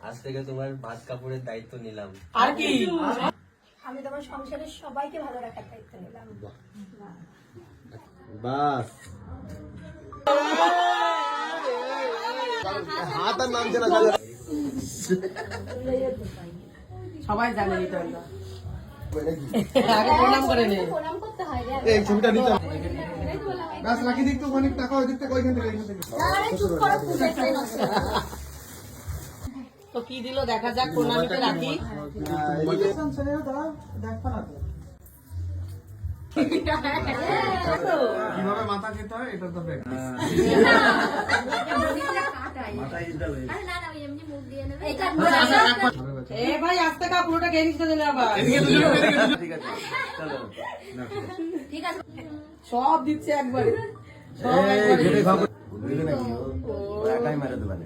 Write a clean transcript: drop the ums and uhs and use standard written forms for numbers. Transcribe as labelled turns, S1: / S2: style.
S1: আজ থেকে তোমার ভাত কাপড়ের দায়িত্ব নিলাম।
S2: আর কি
S3: আমি তোমার সংসারের সবাইকে ভালো রাখার দায়িত্ব নিলাম।
S4: বাস হাত আর নামছে না।
S2: সবাই জানে এটা আগে প্রণাম করে নে।
S3: প্রণাম করতে হয় রে।
S4: এই ছবিটা নিতে গাছ রাখি দিক তো অনেক টাকা ওই দিক থেকে ওইখান থেকে
S3: আরে চুপ করো, পূজাটাই নষ্ট করো।
S2: তো কি দিল দেখা যাক, প্রণামীতে রাখি।
S4: কিভাবে মাথা খেতে হয় এটা তো দেখ।
S2: এ ভাই আস্তে কা পুরোটা খেয়ে নিতে দিলে আবার
S3: ঠিক আছে
S2: সব দিচ্ছে একবারে, সব
S4: এই
S2: একবারে।
S4: ঘেটে খাবো বুঝলি নাকি ও একাই মেরে দেবে।